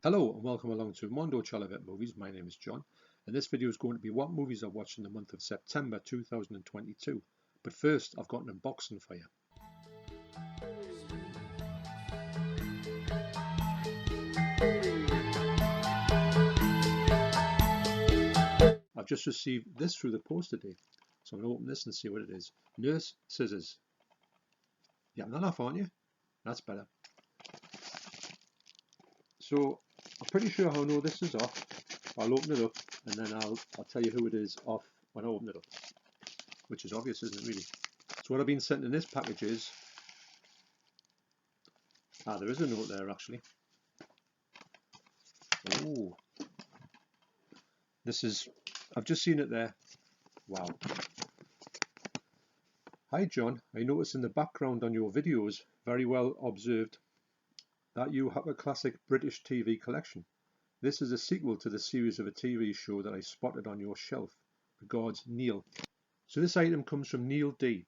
Hello and welcome along to Mondo Chelloveck Movies. My name is John and this video is going to be what movies I watched in the month of September 2022. But first I've got an unboxing for you. I've just received this through the post today, so I'm going to open this and see what it is. Nurse Scissors. Yeah, I'm not off, aren't you? That's better. So I'm pretty sure I'll know this is off. I'll open it up and then I'll tell you who it is off when I open it up, which is obvious, isn't it, really? So what I've been sent in this package is, there is a note there actually. Oh, this is, I've just seen it there. Wow. Hi John, I noticed in the background on your videos, very well observed, that you have a classic British TV collection. This is a sequel to the series of a TV show that I spotted on your shelf. Regards, Neil. So this item comes from Neil D.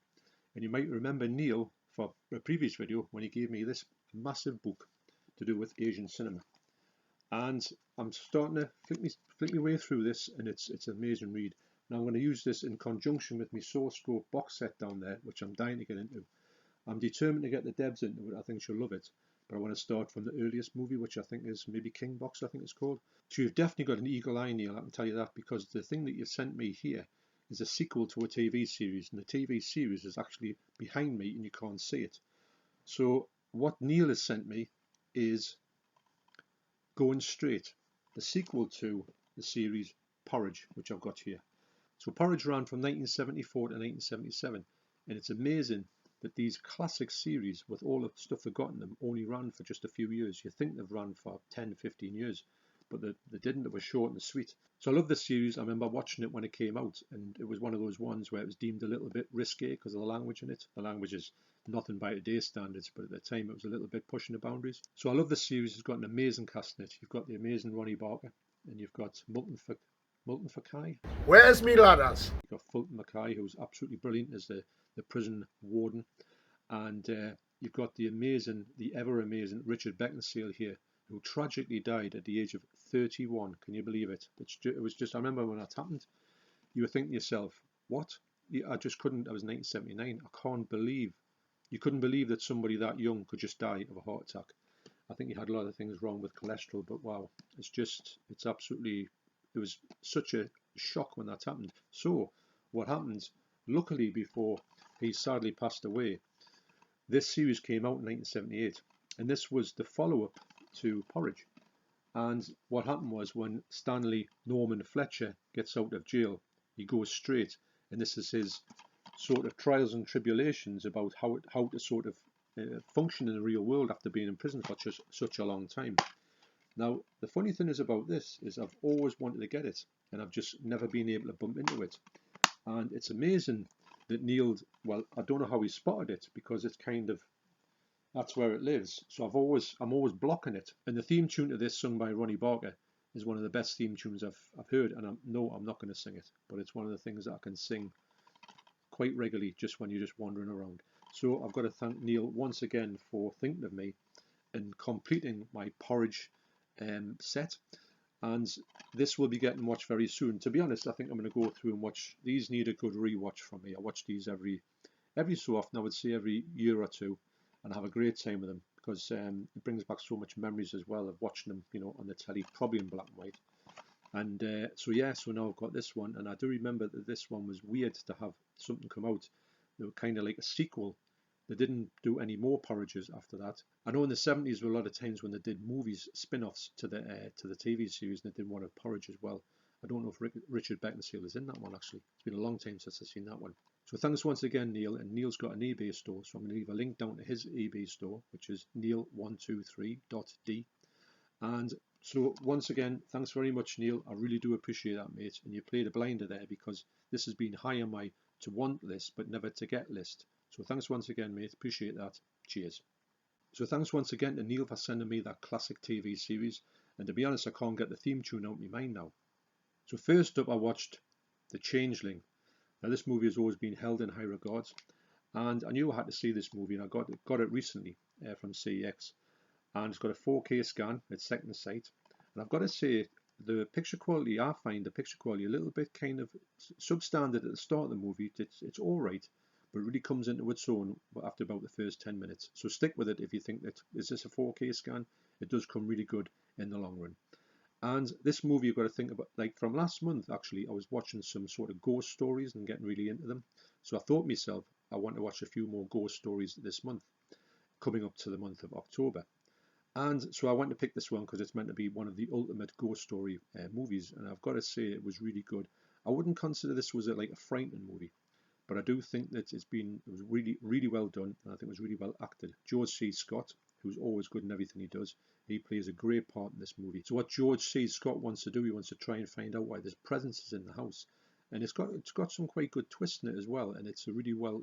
And you might remember Neil for a previous video when he gave me this massive book to do with Asian cinema. And I'm starting to flick my way through this, and it's an amazing read. Now I'm going to use this in conjunction with my Source Stroke box set down there, which I'm dying to get into. I'm determined to get the Debs into it. I think she'll love it. But I want to start from the earliest movie, which I think is maybe King Box, I think it's called. So you've definitely got an eagle eye, Neil, I can tell you that, because the thing that you've sent me here is a sequel to a TV series, and the TV series is actually behind me and you can't see it. So what Neil has sent me is Going Straight, the sequel to the series Porridge, which I've got here. So Porridge ran from 1974 to 1977, and it's amazing that these classic series, with all the stuff they've got in them, only ran for just a few years. You think they've run for 10, 15 years, but they didn't. They were short and sweet. So I love this series. I remember watching it when it came out, and it was one of those ones where it was deemed a little bit risque because of the language in it. The language is nothing by today's standards, but at the time it was a little bit pushing the boundaries. So I love this series. It's got an amazing cast in it. You've got the amazing Ronnie Barker, and you've got Multon Mackay. Where's me ladders? You've got Fulton Mackay, who's absolutely brilliant as the prison warden. And you've got the ever amazing Richard Beckinsale here, who tragically died at the age of 31. Can you believe it? It was just, I remember when that happened, you were thinking to yourself, what? I just couldn't, that was 1979. I can't believe, you couldn't believe that somebody that young could just die of a heart attack. I think he had a lot of things wrong with cholesterol, but wow, it's absolutely, it was such a shock when that happened. So what happened, luckily before he sadly passed away, this series came out in 1978, and this was the follow-up to Porridge. And what happened was, when Stanley Norman Fletcher gets out of jail, he goes straight, and this is his sort of trials and tribulations about how to sort of function in the real world after being in prison for such a long time. Now, the funny thing is about this is I've always wanted to get it, and I've just never been able to bump into it. And it's amazing that Neil, well, I don't know how he spotted it, because it's kind of, that's where it lives. So I'm always blocking it. And the theme tune to this, sung by Ronnie Barker, is one of the best theme tunes I've heard. And I'm not going to sing it, but it's one of the things that I can sing quite regularly just when you're just wandering around. So I've got to thank Neil once again for thinking of me and completing my Porridge set. And this will be getting watched very soon. To be honest, I think I'm going to go through and watch these. Need a good rewatch from me. I watch these every so often. I would say every year or two, and I have a great time with them, because it brings back so much memories as well of watching them, you know, on the telly, probably in black and white. And so now I've got this one, and I do remember that this one was weird to have something come out. They were kind of like a sequel. They didn't do any more Porridges after that. I know in the 70s there were a lot of times when they did movies, spin-offs to the TV series, and they did one of Porridge as well. I don't know if Richard Beckinsale is in that one, actually. It's been a long time since I've seen that one. So thanks once again, Neil. And Neil's got an eBay store, so I'm going to leave a link down to his eBay store, which is neil123.d. And so once again, thanks very much, Neil. I really do appreciate that, mate. And you played a blinder there, because this has been high on my to want list but never to get list. So thanks once again, mate. Appreciate that. Cheers. So thanks once again to Neil for sending me that classic TV series. And to be honest, I can't get the theme tune out of my mind now. So first up, I watched The Changeling. Now this movie has always been held in high regards, and I knew I had to see this movie, and I got it recently from CEX. And it's got a 4K scan, it's second sight, And I've got to say, the picture quality, I find the picture quality a little bit kind of substandard at the start of the movie. It's all right, but it really comes into its own after about the first 10 minutes. So stick with it if you think that, is this a 4K scan? It does come really good in the long run. And this movie, you've got to think about, like from last month, actually, I was watching some sort of ghost stories and getting really into them. So I thought to myself, I want to watch a few more ghost stories this month, coming up to the month of October. And so I went to pick this one because it's meant to be one of the ultimate ghost story movies. And I've got to say, it was really good. I wouldn't consider this was like a frightening movie, but I do think that it was really, really well done, and I think it was really well acted. George C. Scott, who's always good in everything he does, he plays a great part in this movie. So what George C. Scott wants to do, he wants to try and find out why this presence is in the house, and it's got some quite good twists in it as well, and it's a really well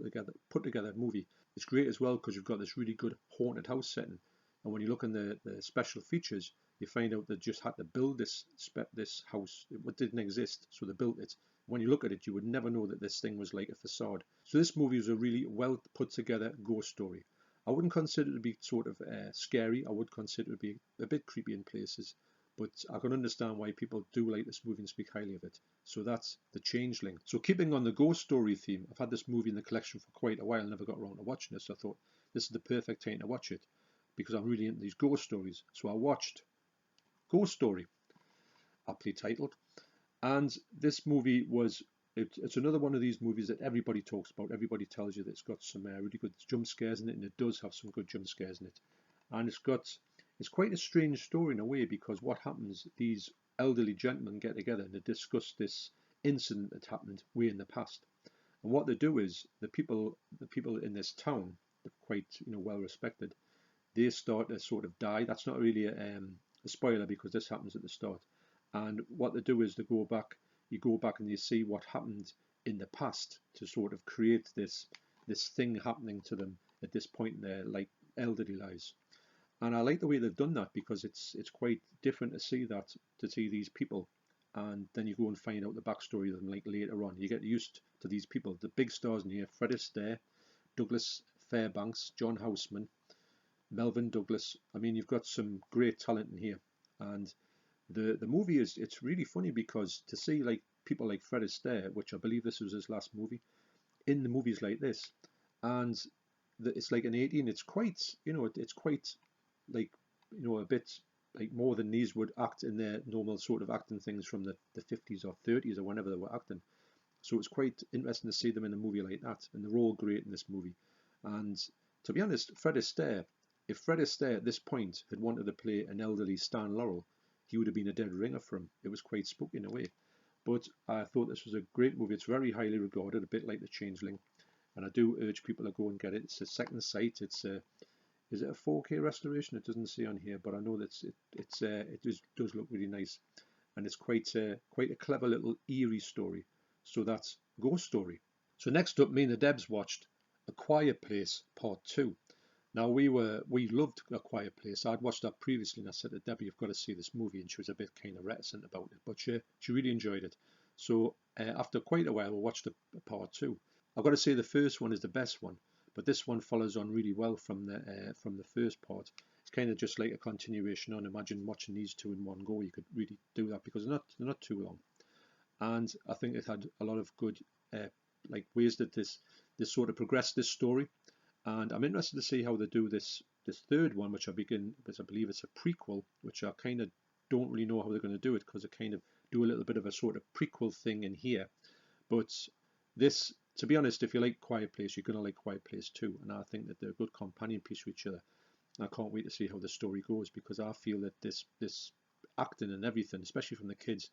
put together movie. It's great as well because you've got this really good haunted house setting, and when you look in the special features, you find out they just had to build this house. It didn't exist, so they built it. When you look at it, you would never know that this thing was like a facade. So this movie was a really well put together ghost story. I wouldn't consider it to be sort of scary. I would consider it to be a bit creepy in places, but I can understand why people do like this movie and speak highly of it. So that's The Changeling. So keeping on the ghost story theme, I've had this movie in the collection for quite a while, never got around to watching it, so I thought this is the perfect time to watch it because I'm really into these ghost stories. So I watched Ghost Story, aptly titled. And this movie it's another one of these movies that everybody talks about. Everybody tells you that it's got some really good jump scares in it, and it does have some good jump scares in it. And it's quite a strange story in a way, because what happens, these elderly gentlemen get together and they discuss this incident that happened way in the past. And what they do is the people in this town, they're quite well respected, they start to sort of die. That's not really a spoiler because this happens at the start. And what they do is you go back and you see what happened in the past to sort of create this thing happening to them at this point in their like elderly lives. And I like the way they've done that because it's quite different to see these people, and then you go and find out the backstory of them like later on. You get used to these people, the big stars in here: Fred Astaire, Douglas Fairbanks, John Houseman, Melvyn Douglas. I mean, you've got some great talent in here. And the movie it's really funny because to see like people like Fred Astaire, which I believe this was his last movie, in the movies like this, and it's like an 18. It's quite it's quite like a bit like more than these would act in their normal sort of acting things from the 50s or 30s or whenever they were acting. So it's quite interesting to see them in a movie like that, and they're all great in this movie. And to be honest, if Fred Astaire at this point had wanted to play an elderly Stan Laurel, he would have been a dead ringer for him. It was quite spooky in a way. But I thought this was a great movie. It's very highly regarded, a bit like The Changeling. And I do urge people to go and get it. It's a second sight. Is it a 4K restoration? It doesn't say on here, but I know that it does look really nice. And it's quite a clever little eerie story. So that's Ghost Story. So next up, me and the Debs watched A Quiet Place Part 2. Now we loved A Quiet Place. I'd watched that previously, and I said to Debbie, "You've got to see this movie," and she was a bit kind of reticent about it, but she really enjoyed it. So after quite a while, we watched a Part 2. I've got to say the first one is the best one, but this one follows on really well from the first part. It's kind of just like a continuation on. Imagine watching these two in one go. You could really do that because they're not too long, and I think it had a lot of good like ways that this sort of progressed this story. And I'm interested to see how they do this third one, which I believe it's a prequel, which I kind of don't really know how they're going to do it, because they kind of do a little bit of a sort of prequel thing in here. But this, to be honest, if you like Quiet Place, you're going to like Quiet Place too, and I think that they're a good companion piece to each other. And I can't wait to see how the story goes, because I feel that this acting and everything, especially from the kids,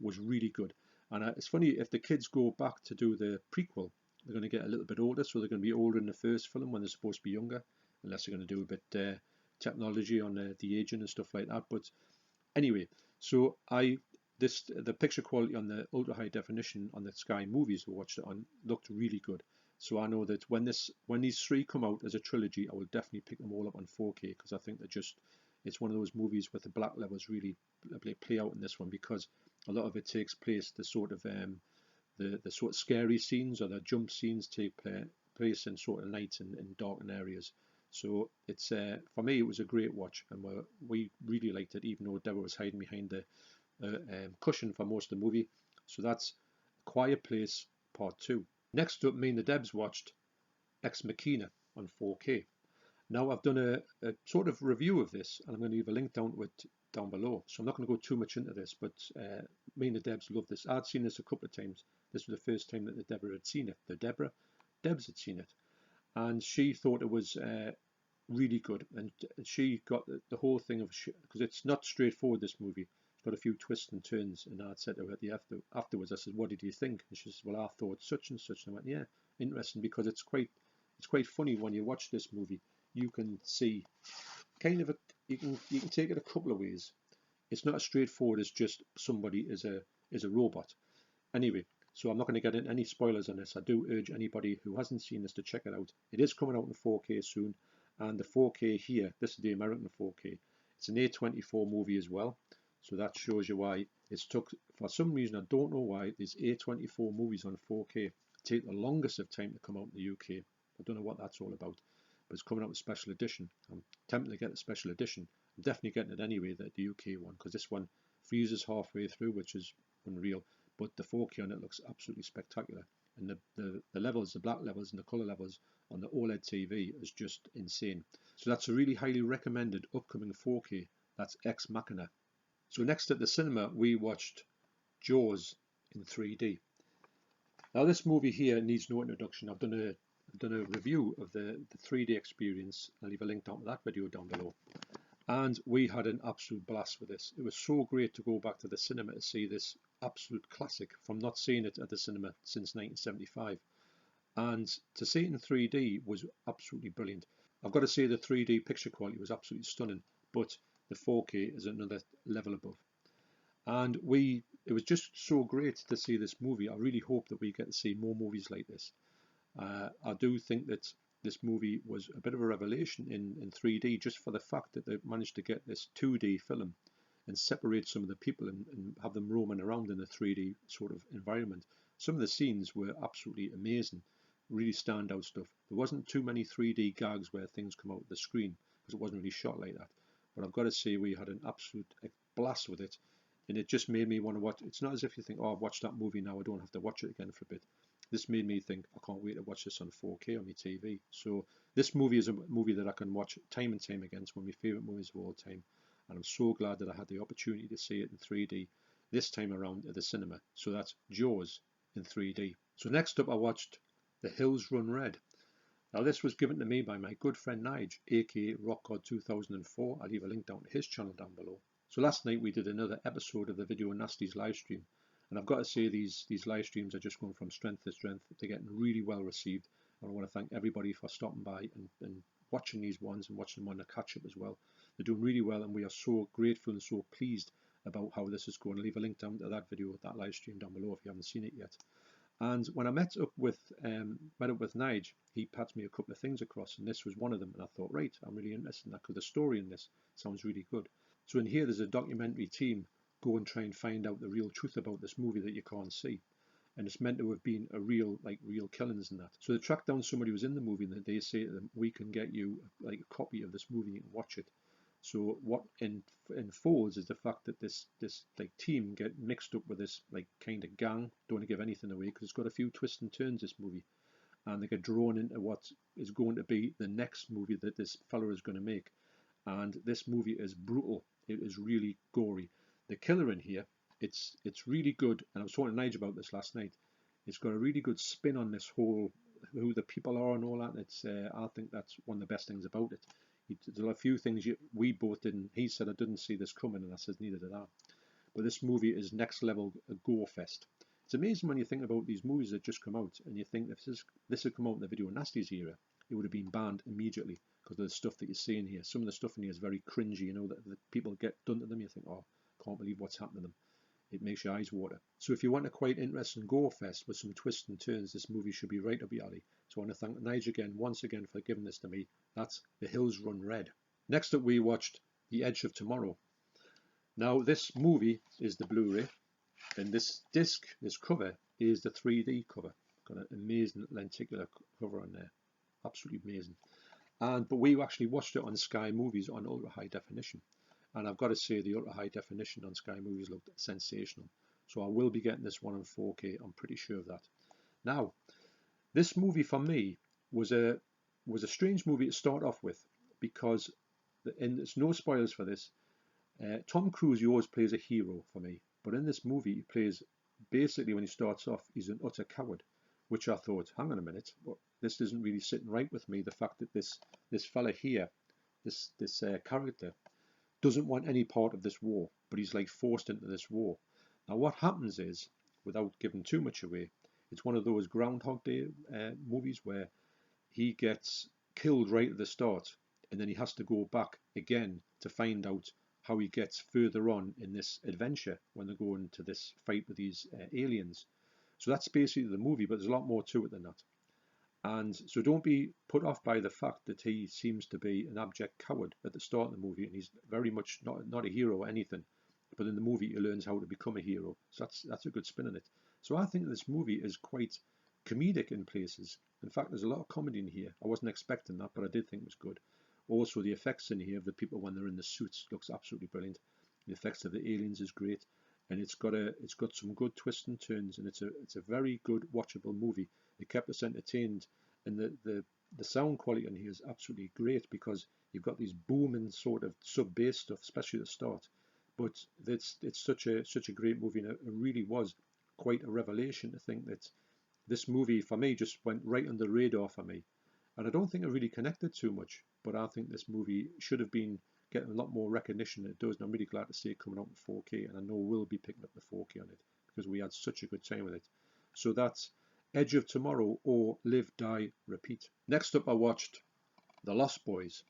was really good. And it's funny, if the kids go back to do the prequel, they're going to get a little bit older, so they're going to be older in the first film when they're supposed to be younger, unless they're going to do a bit technology on the aging and stuff like that. But anyway, so the picture quality on the ultra high definition on the Sky movies we watched it on looked really good. So I know that when these three come out as a trilogy, I will definitely pick them all up on 4K, because I think it's one of those movies with the black levels really play out in this one, because a lot of it takes place the sort of scary scenes or the jump scenes take place in sort of night and darkened areas. So it's for me, it was a great watch, and we really liked it, even though Deborah was hiding behind the cushion for most of the movie. So that's Quiet Place Part 2. Next up, me and the Debs watched Ex Machina on 4K. Now I've done a sort of review of this, and I'm going to leave a link down to it down below. So I'm not going to go too much into this, but me and the Debs love this. I'd seen this a couple of times. This was the first time that the Deborah had seen it. Debs had seen it, and she thought it was really good. And she got the whole thing of, because it's not straightforward, this movie. It's got a few twists and turns. And I'd said to her afterwards, I said, "What did you think?" And she says, "Well, I thought such and such." And I went, "Yeah, interesting, because it's quite funny when you watch this movie. You can see kind of you can take it a couple of ways. It's not as straightforward as just somebody is a robot. Anyway, so I'm not going to get into any spoilers on this. I do urge anybody who hasn't seen this to check it out. It is coming out in 4K soon, and the 4K here, this is the American 4K. It's an A24 movie as well, so that shows you why it's took, for some reason, I don't know why, these A24 movies on 4K take the longest of time to come out in the UK. I don't know what that's all about, but it's coming out with special edition. I'm tempted to get the special edition. I'm definitely getting it anyway, the UK one, because this one freezes halfway through, which is unreal. But the 4K on it looks absolutely spectacular, and the levels, the black levels and the color levels on the OLED TV is just insane. So that's a really highly recommended upcoming 4K. That's Ex Machina. So next at the cinema we watched Jaws in 3D. Now this movie here needs no introduction. I've done a review of the 3D experience. I'll leave a link down to that video down below. And we had an absolute blast with this. It was so great to go back to the cinema to see this absolute classic from not seeing it at the cinema since 1975. And to see it in 3D was absolutely brilliant. I've got to say the 3D picture quality was absolutely stunning, but the 4K is another level above. And it was just so great to see this movie. I really hope that we get to see more movies like this. I do think that this movie was a bit of a revelation in 3D, just for the fact that they managed to get this 2D film and separate some of the people and have them roaming around in a 3D sort of environment. Some of the scenes were absolutely amazing, really standout stuff. There wasn't too many 3D gags where things come out of the screen, because it wasn't really shot like that. But I've got to say, we had an absolute blast with it, and it just made me want to watch. It's not as if you think, "Oh, I've watched that movie, now I don't have to watch it again for a bit." This made me think, I can't wait to watch this on 4K on my TV. So this movie is a movie that I can watch time and time again. It's one of my favourite movies of all time. And I'm so glad that I had the opportunity to see it in 3D this time around at the cinema. So that's Jaws in 3D. So next up I watched The Hills Run Red. Now this was given to me by my good friend Nige, aka Rockgod2004. I'll leave a link down to his channel down below. So last night we did another episode of the Video Nasties live stream. And I've got to say, these live streams are just going from strength to strength. They're getting really well received. And I want to thank everybody for stopping by and watching these ones and watching them on the catch up as well. They're doing really well, and we are so grateful and so pleased about how this is going. I'll leave a link down to that video, that live stream down below if you haven't seen it yet. And when I met up with Nige, he passed me a couple of things across, and this was one of them. And I thought, right, I'm really interested in that, because the story in this sounds really good. So in here, there's a documentary team go and try and find out the real truth about this movie that you can't see, and it's meant to have been a real killings and that. So they track down somebody who was in the movie, and they say to them, "We can get you like a copy of this movie, you can watch it." So what unfolds is the fact that this like team get mixed up with this like kind of gang. Don't want to give anything away, because it's got a few twists and turns, this movie, and they get drawn into what is going to be the next movie that this fella is going to make. And this movie is brutal. It is really gory. The killer in here, it's really good, and I was talking to Nige about this last night. It's got a really good spin on this whole who the people are and all that. It's I think that's one of the best things about it. There's a few things we both didn't. He said I didn't see this coming, and I said neither did I. But this movie is next level gore fest. It's amazing when you think about these movies that just come out, and you think if this had come out in the Video Nasties era, it would have been banned immediately, because of the stuff that you see in here. Some of the stuff in here is very cringy, you know, that people get done to them. You think, oh, can't believe what's happened to them. It makes your eyes water. So if you want a quite interesting gore fest with some twists and turns, this movie should be right up your alley. So I want to thank Nige once again for giving this to me. That's The Hills Run Red. Next up we watched The Edge of Tomorrow. Now this movie is the Blu-ray, and this disc, this cover, is the 3D cover. Got an amazing lenticular cover on there. Absolutely amazing. But we actually watched it on Sky Movies on ultra high definition, and I've got to say the ultra high definition on Sky Movies looked sensational. So I will be getting this one in 4K. I'm pretty sure of that. Now, this movie for me was a strange movie to start off with, because, and there's no spoilers for this, Tom Cruise, he always plays a hero for me, but in this movie he plays, basically when he starts off, he's an utter coward, which I thought, hang on a minute, this isn't really sitting right with me, the fact that this fella here, this character, doesn't want any part of this war, but he's like forced into this war. Now what happens is, without giving too much away, it's one of those Groundhog Day movies where he gets killed right at the start, and then he has to go back again to find out how he gets further on in this adventure when they go into this fight with these aliens. So that's basically the movie, but there's a lot more to it than that. And so don't be put off by the fact that he seems to be an abject coward at the start of the movie, and he's very much not a hero or anything. But in the movie, he learns how to become a hero. So that's a good spin on it. So I think this movie is quite comedic in places. In fact, there's a lot of comedy in here. I wasn't expecting that, but I did think it was good. Also, the effects in here of the people when they're in the suits looks absolutely brilliant. The effects of the aliens is great, and it's got some good twists and turns, and it's a very good watchable movie. It kept us entertained, and the sound quality in here is absolutely great, because you've got these booming sort of sub bass stuff, especially at the start. But it's such a great movie, and it really was quite a revelation to think that this movie for me just went right under the radar for me. And I don't think it really connected too much, but I think this movie should have been getting a lot more recognition than it does, and I'm really glad to see it coming out in 4K, and I know we'll be picking up the 4K on it, because we had such a good time with it. So that's Edge of Tomorrow, or Live, Die, Repeat. Next up I watched The Lost Boys.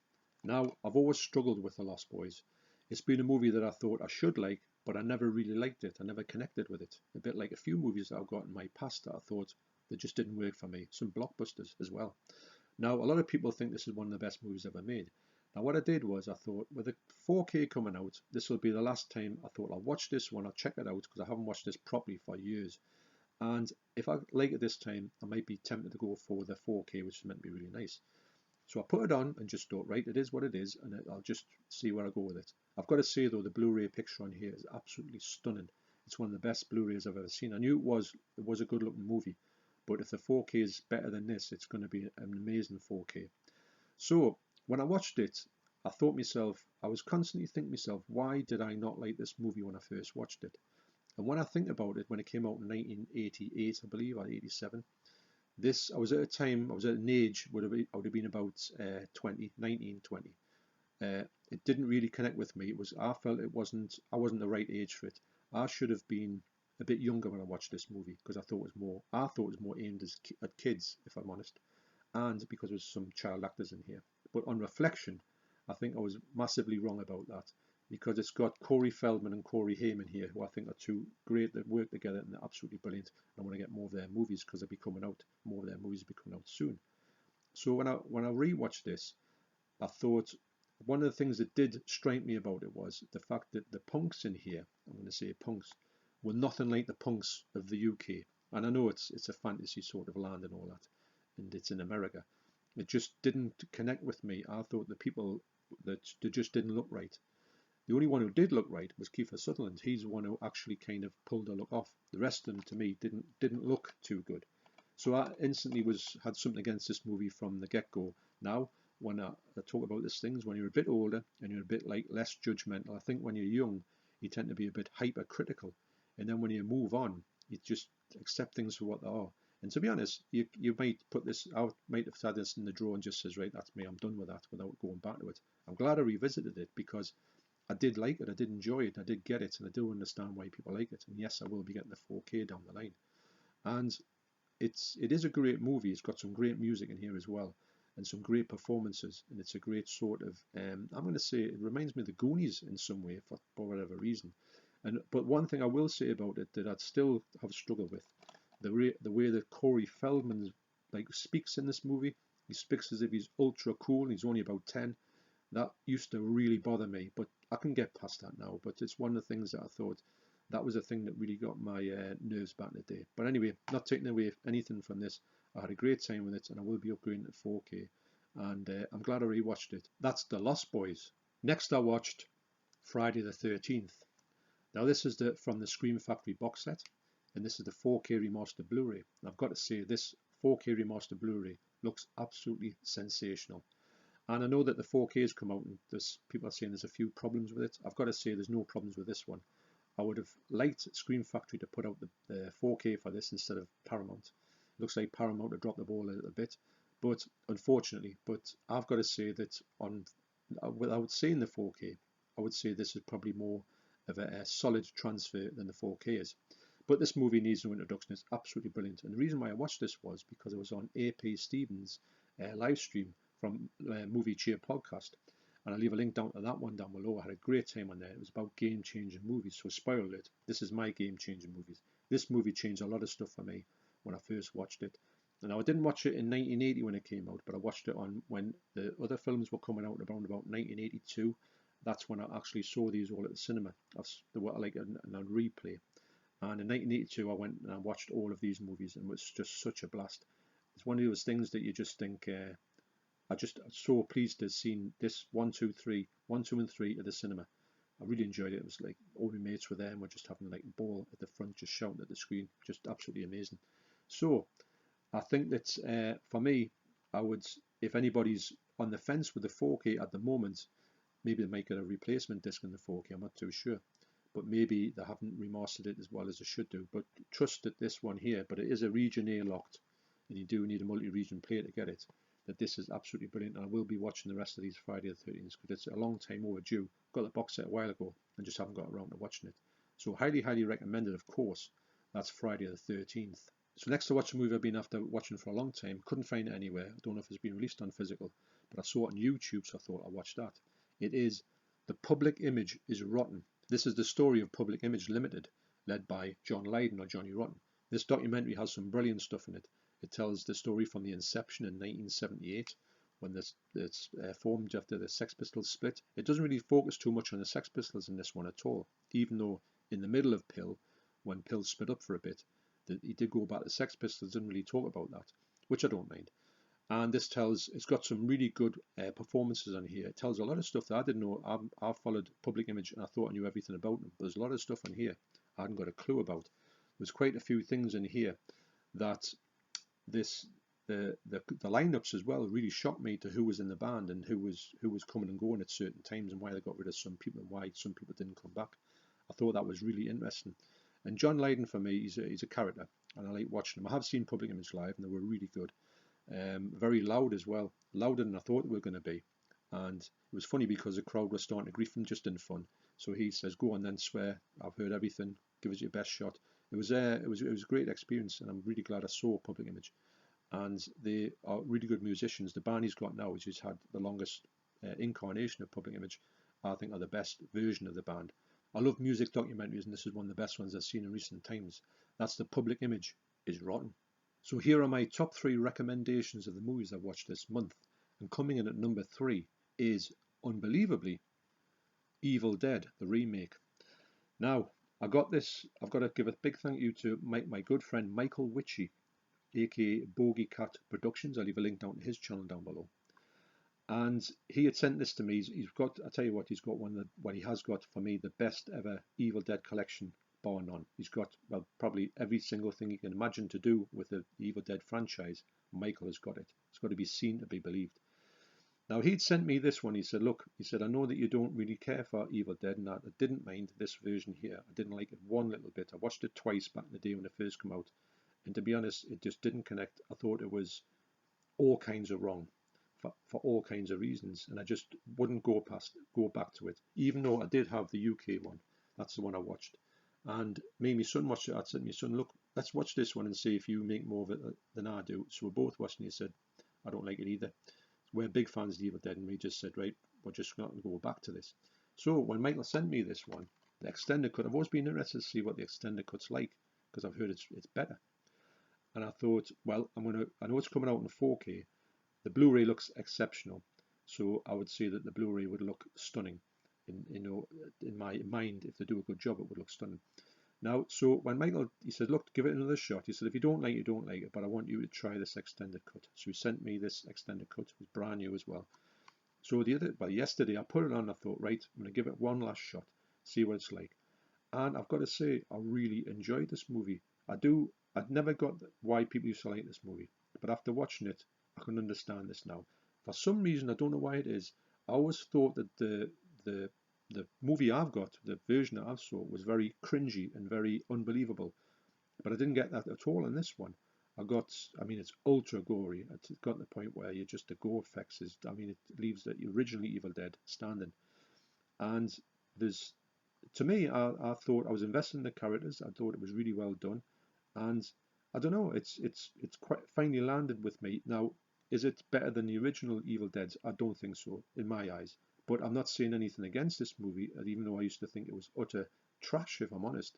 Now, I've always struggled with The Lost Boys. It's been a movie that I thought I should like, but I never really liked it. I never connected with it. A bit like a few movies that I've got in my past that I thought that just didn't work for me. Some blockbusters as well. Now, a lot of people think this is one of the best movies ever made. Now, what I did was I thought, with the 4K coming out, this will be the last time I thought I'll watch this one, I'll check it out, because I haven't watched this properly for years. And if I like it this time, I might be tempted to go for the 4K, which is meant to be really nice. So I put it on and just thought, right, it is what it is, and I'll just see where I go with it. I've got to say, though, the Blu-ray picture on here is absolutely stunning. It's one of the best Blu-rays I've ever seen. I knew it was a good-looking movie, but if the 4K is better than this, it's going to be an amazing 4K. So when I watched it, I thought myself, I was constantly thinking myself, why did I not like this movie when I first watched it? And when I think about it, when it came out in 1988, I believe, or 87, I was at an age where I would have been about 19, 20. It didn't really connect with me. I felt I wasn't the right age for it. I should have been a bit younger when I watched this movie, because I thought it was more aimed at kids, if I'm honest, and because there's some child actors in here. But on reflection, I think I was massively wrong about that, because it's got Corey Feldman and Corey Haim here, who I think are two great that work together, and they're absolutely brilliant. And I want to get more of their movies, because they'll be coming out. More of their movies will be coming out soon. So when I rewatched this, I thought one of the things that did strike me about it was the fact that the punks in here, I'm going to say punks, were nothing like the punks of the UK. And I know it's a fantasy sort of land and all that, and it's in America. It just didn't connect with me. I thought the people that they just didn't look right. The only one who did look right was Kiefer Sutherland. He's the one who actually kind of pulled the look off. The rest of them, to me, didn't look too good. So I instantly had something against this movie from the get-go. Now, when I talk about these things, when you're a bit older and you're a bit less judgmental, I think when you're young, you tend to be a bit hypercritical, and then when you move on, you just accept things for what they are. And to be honest, you might might have had this in the drawer and just says, right, that's me, I'm done with that, without going back to it. I'm glad I revisited it, because I did like it, I did enjoy it, I did get it, and I do understand why people like it. And yes, I will be getting the 4K down the line. And it is a great movie. It's got some great music in here as well, and some great performances, and it's a great sort of I'm going to say it reminds me of the Goonies in some way, for whatever reason. But one thing I will say about it that I'd still have struggled with, the way that Corey Feldman speaks in this movie. He speaks as if he's ultra cool and he's only about 10. That used to really bother me, but I can get past that now. But it's one of the things that I thought that was a thing that really got my nerves back in the day. But anyway, not taking away anything from this, I had a great time with it, and I will be upgrading to 4K. and I'm glad I rewatched it. That's The Lost Boys. Next I watched Friday the 13th. Now this is from the Scream Factory box set, and this is the 4K remastered Blu-ray. I've got to say, this 4K remastered Blu-ray looks absolutely sensational. And I know that the 4K has come out and people are saying there's a few problems with it. I've got to say there's no problems with this one. I would have liked Scream Factory to put out the 4K for this instead of Paramount. It looks like Paramount have dropped the ball a little bit, but unfortunately, I've got to say that without seeing the 4K, I would say this is probably more of a solid transfer than the 4K is. But this movie needs no introduction. It's absolutely brilliant. And the reason why I watched this was because it was on AP Stevens' live stream from Movie Cheer podcast. And I'll leave a link down to that one down below. I had a great time on there. It was about game-changing movies. So spoiler alert, this is my game-changing movies. This movie changed a lot of stuff for me when I first watched it. And now I didn't watch it in 1980 when it came out, but I watched it on when the other films were coming out around about 1982. That's when I actually saw these all at the cinema. They were like a replay. And in 1982, I went and I watched all of these movies, and it was just such a blast. It's one of those things that you just think, I'm so pleased to have seen this 1, 2, and 3 at the cinema. I really enjoyed it. It was like all my mates were there and we're just having like a ball at the front, just shouting at the screen. Just absolutely amazing. So I think that for me, I would, if anybody's on the fence with the 4K at the moment, maybe they might get a replacement disc in the 4K. I'm not too sure. But maybe they haven't remastered it as well as they should do. But trust that this one here, but it is a region A locked, and you do need a multi-region player to get it, that this is absolutely brilliant. And I will be watching the rest of these Friday the 13th because it's a long time overdue. Got the box set a while ago and just haven't got around to watching it. So highly, highly recommended, of course. That's Friday the 13th. So next to watch a movie I've been after watching for a long time. Couldn't find it anywhere. I don't know if it's been released on physical, but I saw it on YouTube, so I thought I'd watch that. It is The Public Image is Rotten. This is the story of Public Image Limited, led by John Lydon or Johnny Rotten. This documentary has some brilliant stuff in it. It tells the story from the inception in 1978, when it's formed after the Sex Pistols split. It doesn't really focus too much on the Sex Pistols in this one at all, even though in the middle of Pill, when Pill split up for a bit, he did go back to the Sex Pistols, didn't really talk about that, which I don't mind. And this it's got some really good performances on here. It tells a lot of stuff that I didn't know. I've followed Public Image and I thought I knew everything about them. But there's a lot of stuff on here I hadn't got a clue about. There's quite a few things in here that the lineups as well really shocked me to who was in the band and who was coming and going at certain times and why they got rid of some people and why some people didn't come back. I thought that was really interesting. And John Lydon, for me, he's a character and I like watching him. I have seen Public Image live and they were really good. Very loud as well, louder than I thought they were going to be. And it was funny because the crowd was starting to grief him just in fun. So he says, "Go on then, swear. I've heard everything. Give us your best shot." It was a great experience, and I'm really glad I saw Public Image. And they are really good musicians. The band he's got now, which has had the longest incarnation of Public Image, I think are the best version of the band. I love music documentaries, and this is one of the best ones I've seen in recent times. That's The Public Image is Rotten. So here are my top 3 recommendations of the movies I've watched this month. And coming in at number 3 is, unbelievably, Evil Dead, the remake. Now, I've got to give a big thank you to my good friend Michael Witchy, aka BogeyCatProductions. I'll leave a link down to his channel down below. And he had sent this to me. He's got, I tell you what, he's got he has got for me the best ever Evil Dead collection, bar none. He's got, well, probably every single thing you can imagine to do with the Evil Dead franchise. Michael has got it. It's got to be seen to be believed. Now, he'd sent me this one. He said, "Look," he said, "I know that you don't really care for Evil Dead, and I didn't mind this version here. I didn't like it one little bit. I watched it twice back in the day when it first came out, and to be honest, it just didn't connect. I thought it was all kinds of wrong for all kinds of reasons, and I just wouldn't go back to it, even though I did have the UK one. That's the one I watched. And me and my son watched it. I said to my son, "Look, let's watch this one and see if you make more of it than I do." So we're both watching it. He said, "I don't like it either." We're big fans of Evil Dead, and we just said, "Right, we're just going to go back to this." So when Michael sent me this one, the extended cut, I've always been interested to see what the extended cut's like, because I've heard it's better. And I thought, well, I know it's coming out in 4K. The Blu-ray looks exceptional, so I would say that the Blu-ray would look stunning. In my mind, if they do a good job, it would look stunning. Now, so when Michael, he said, look, give it another shot. He said, if you don't like it, you don't like it, but I want you to try this extended cut. So he sent me this extended cut. It was brand new as well. So yesterday I put it on. I thought, right, I'm going to give it one last shot, see what it's like. And I've got to say, I really enjoyed this movie. I'd never got why people used to like this movie, but after watching it, I can understand this now. For some reason, I don't know why it is, I always thought that the movie I've got, the version that I've saw, was very cringy and very unbelievable. But I didn't get that at all in this one. I mean, it's ultra gory. It's got to the point where you just, the gore effects is, I mean, it leaves the originally Evil Dead standing. And there's, to me, I thought I was invested in the characters. I thought it was really well done. And I don't know, it's quite finally landed with me. Now, is it better than the original Evil Dead? I don't think so, in my eyes. But I'm not saying anything against this movie, even though I used to think it was utter trash, if I'm honest.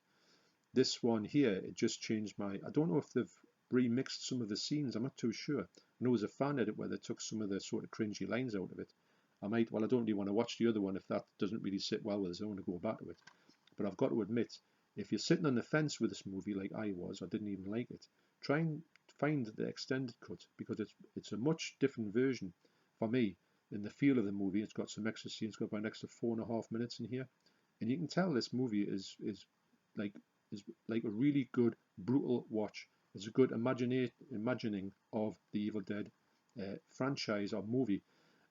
This one here, it just changed my, I don't know if they've remixed some of the scenes, I'm not too sure. I know there's a fan edit where they took some of the sort of cringy lines out of it. Well, I don't really want to watch the other one if that doesn't really sit well with us. I want to go back to it. But I've got to admit, if you're sitting on the fence with this movie like I was, I didn't even like it, try and find the extended cut, because it's a much different version for me in the feel of the movie. It's got some extra scenes, it's got about an extra 4.5 minutes in here. And you can tell this movie is like like a really good brutal watch. It's a good imagining of the Evil Dead franchise or movie,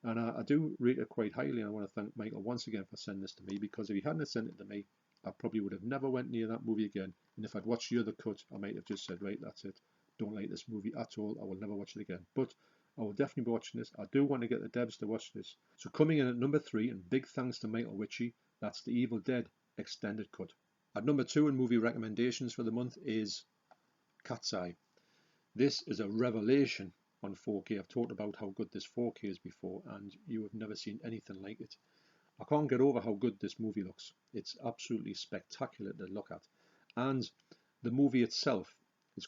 and I do rate it quite highly. And I want to thank Michael once again for sending this to me, because if he hadn't sent it to me, I probably would have never went near that movie again. And if I'd watched the other cut, I might have just said, right, that's it. Don't like this movie at all. I will never watch it again. But I will definitely be watching this. I do want to get the devs to watch this. So coming in at number 3, and big thanks to Michael Witchy, that's the Evil Dead extended cut. At number 2 in movie recommendations for the month is Cat's Eye. This is a revelation on 4K. I've talked about how good this 4K is before, and you have never seen anything like it. I can't get over how good this movie looks. It's absolutely spectacular to look at. And the movie itself, it's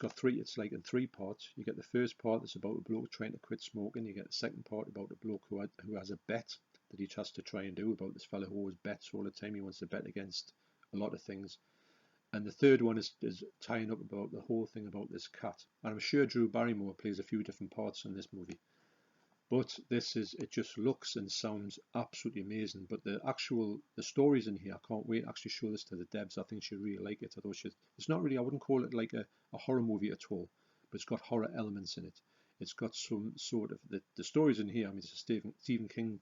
like in 3 parts. You get the first part that's about a bloke trying to quit smoking. You get the second part about a bloke who has a bet that he has to try and do about this fellow who always bets all the time. He wants to bet against a lot of things. And the third one is tying up about the whole thing about this cat. And I'm sure Drew Barrymore plays a few different parts in this movie. But it just looks and sounds absolutely amazing. But the stories in here, I can't wait to actually show this to the devs. I think she'd really like it. It's not really, I wouldn't call it like a horror movie at all, but it's got horror elements in it. It's got some sort of, the stories in here, I mean, it's a Stephen King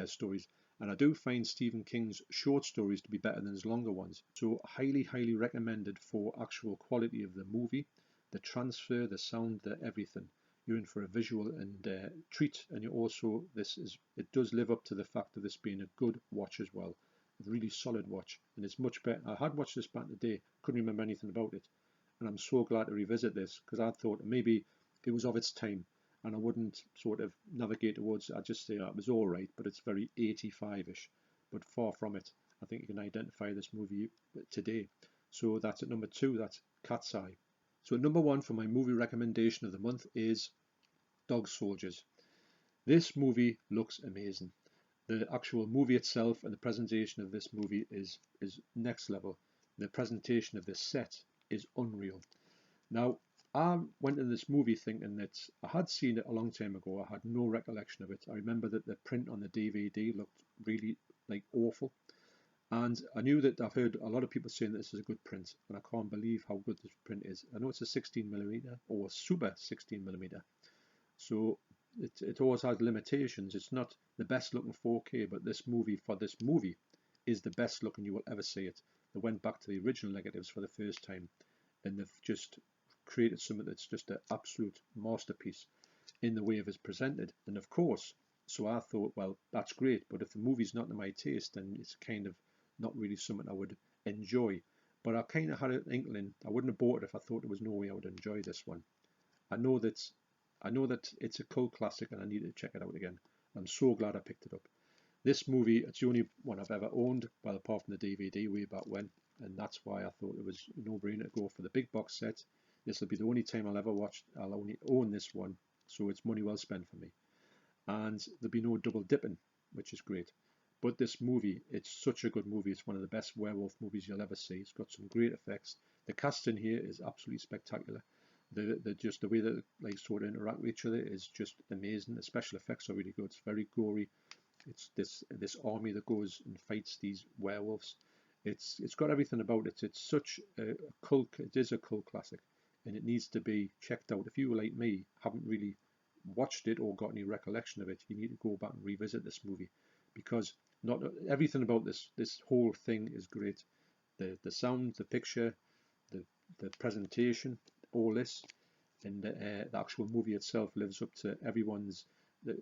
stories. And I do find Stephen King's short stories to be better than his longer ones. So highly, highly recommended for actual quality of the movie, the transfer, the sound, the everything. You're in for a visual and treat, and it does live up to the fact of this being a good watch as well, a really solid watch, and it's much better. I had watched this back today, couldn't remember anything about it, and I'm so glad to revisit this, because I thought maybe it was of its time, and I wouldn't sort of navigate towards it. I'd just say it was all right, but it's very 85-ish, but far from it. I think you can identify this movie today. So that's at number 2, that's Cat's Eye. So number 1 for my movie recommendation of the month is Dog Soldiers. This movie looks amazing. The actual movie itself and the presentation of this movie is next level. The presentation of this set is unreal. Now, I went in this movie thinking that I had seen it a long time ago. I had no recollection of it. I remember that the print on the DVD looked really awful. And I knew that I've heard a lot of people saying that this is a good print, and I can't believe how good this print is. I know it's a 16mm or super 16mm, so it always has limitations. It's not the best looking 4K, but this movie is the best looking you will ever see it. They went back to the original negatives for the first time, and they've just created something that's just an absolute masterpiece in the way it is presented. And of course, so I thought, well, that's great, but if the movie's not to my taste, then it's kind of not really something I would enjoy. But I kind of had an inkling. I wouldn't have bought it if I thought there was no way I would enjoy this one. I know that it's a cult classic, and I need to check it out again. I'm so glad I picked it up. This movie, it's the only one I've ever owned, well, apart from the DVD way back when, and that's why I thought it was a no-brainer to go for the big box set. This will be the only time I'll only own this one, so it's money well spent for me. And there'll be no double dipping, which is great. But this movie, it's such a good movie. It's one of the best werewolf movies you'll ever see. It's got some great effects. The cast in here is absolutely spectacular. Just the way that like sort of interact with each other is just amazing. The special effects are really good. It's very gory. It's this army that goes and fights these werewolves. It's got everything about it. It's such a cult. It is a cult classic, and it needs to be checked out. If you, like me, haven't really watched it or got any recollection of it, you need to go back and revisit this movie, because not everything about this whole thing is great. The sound, the picture, the presentation, all this, and the actual movie itself lives up to everyone's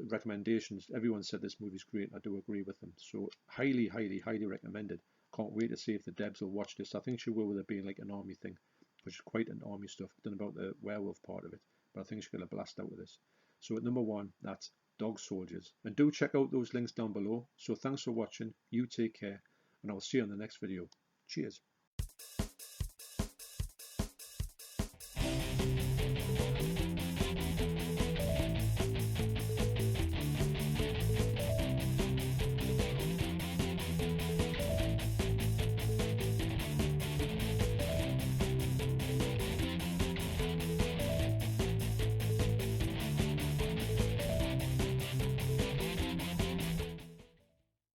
recommendations. Everyone said this movie's great. I do agree with them. So highly, highly, highly recommended. Can't wait to see if the Debs will watch this. I think she will, with it being like an army thing, which is quite an army stuff. I don't know about the werewolf part of it, but I think she's going to blast out with this. So at number 1, that's Dog Soldiers. And do check out those links down below. So thanks for watching. You take care, and I'll see you on the next video. Cheers.